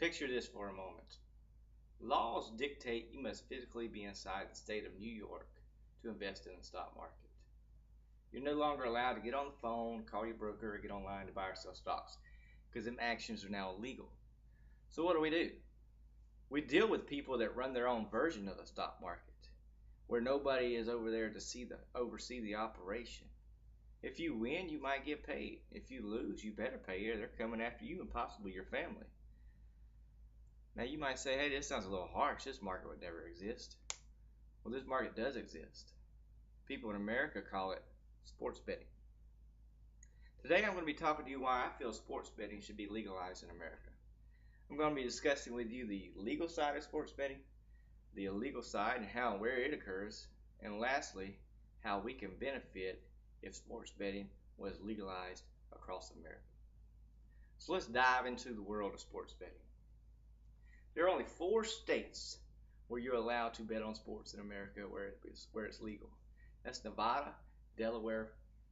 Picture this for a moment. Laws dictate you must physically be inside the state of New York to invest in the stock market. You're no longer allowed to get on the phone, call your broker, or get online to buy or sell stocks because them actions are now illegal. So what do? We deal with people that run their own version of the stock market, where nobody is over there to oversee the operation. If you win, you might get paid. If you lose, you better pay, or they're coming after you and possibly your family. Now you might say, hey, this sounds a little harsh. This market would never exist. Well, this market does exist. People in America call it sports betting. Today I'm going to be talking to you why I feel sports betting should be legalized in America. I'm going to be discussing with you the legal side of sports betting, the illegal side and how and where it occurs, and lastly, how we can benefit if sports betting was legalized across America. So let's dive into the world of sports betting. There are only 4 states where you're allowed to bet on sports in America where it's legal. That's Nevada, Delaware,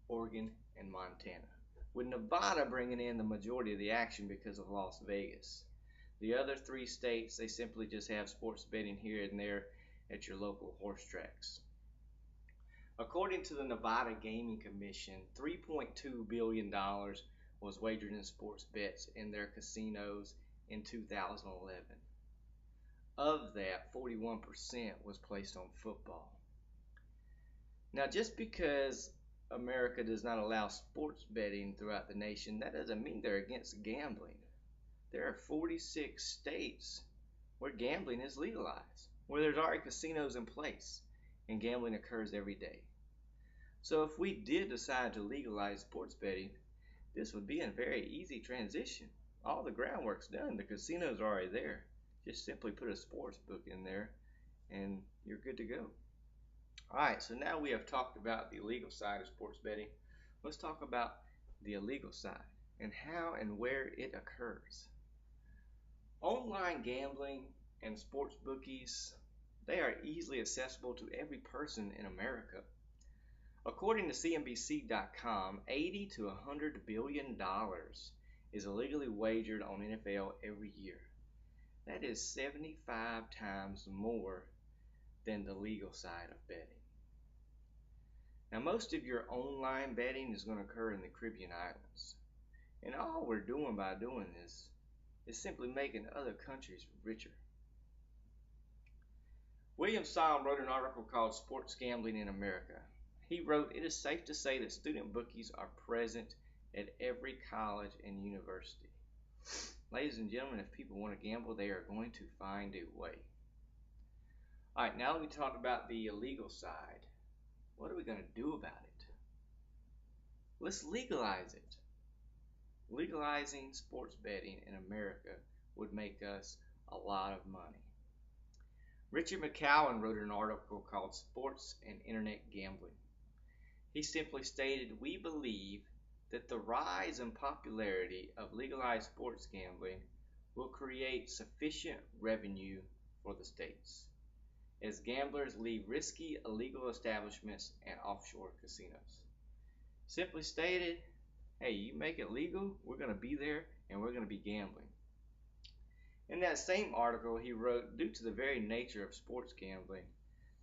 Oregon, and Montana. With Nevada bringing in the majority of the action because of Las Vegas. The other 3 states, they simply just have sports betting here and there at your local horse tracks. According to the Nevada Gaming Commission, $3.2 billion was wagered in sports bets in their casinos in 2011. Of that, 41% was placed on football. Now, just because America does not allow sports betting throughout the nation, that doesn't mean they're against gambling. There are 46 states where gambling is legalized, where there's already casinos in place, and gambling occurs every day. So if we did decide to legalize sports betting, this would be a very easy transition. All the groundwork's done. The casino's are already there. Just simply put a sports book in there and you're good to go. Alright, so now we have talked about the legal side of sports betting. Let's talk about the illegal side and how and where it occurs. Online gambling and sports bookies, they are easily accessible to every person in America. According to CNBC.com, $80 to $100 billion is illegally wagered on NFL every year. That is 75 times more than the legal side of betting. Now, most of your online betting is going to occur in the Caribbean islands. And all we're doing by doing this is simply making other countries richer. William Saul wrote an article called Sports Gambling in America. He wrote, it is safe to say that student bookies are present at every college and university. Ladies and gentlemen, if people want to gamble, they are going to find a way. Alright, now let me talk about the illegal side. What are we going to do about it? Let's legalize it. Legalizing sports betting in America would make us a lot of money. Richard McCowan wrote an article called Sports and Internet Gambling. He simply stated, we believe that the rise in popularity of legalized sports gambling will create sufficient revenue for the states as gamblers leave risky illegal establishments and offshore casinos. Simply stated, hey, you make it legal, we're going to be there and we're going to be gambling. In that same article, he wrote, due to the very nature of sports gambling,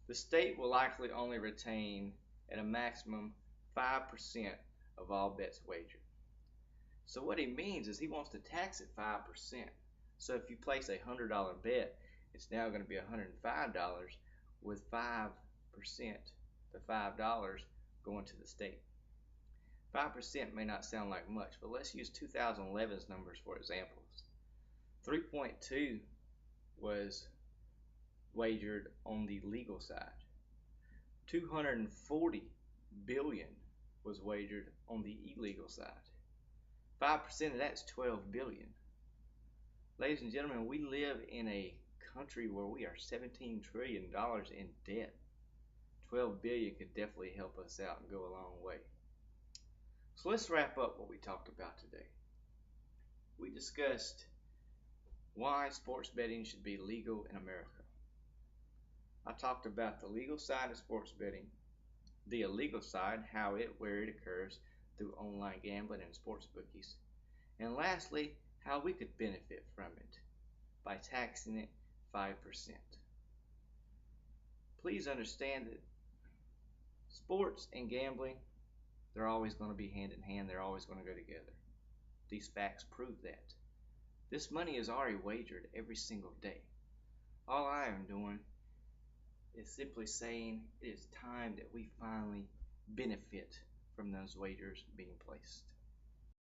the state will likely only retain at a maximum 5% of all bets wagered. So what he means is he wants to tax it 5%. So if you place a $100 bet, it's now going to be $105 with 5%, the $5 going to the state. 5% may not sound like much, but let's use 2011's numbers for examples. 3.2 was wagered on the legal side. 240 billion was wagered on the illegal side. 5% of that's 12 billion. Ladies and gentlemen, we live in a country where we are $17 trillion in debt. 12 billion could definitely help us out and go a long way. So let's wrap up what we talked about today. We discussed why sports betting should be legal in America. I talked about the legal side of sports betting, the illegal side, where it occurs through online gambling and sports bookies, and lastly, how we could benefit from it. by taxing it 5%. Please understand that sports and gambling, they're always going to be hand in hand. They're always going to go together. These facts prove that. This money is already wagered every single day. All I am doing is simply saying it is time that we finally benefit from those wagers being placed.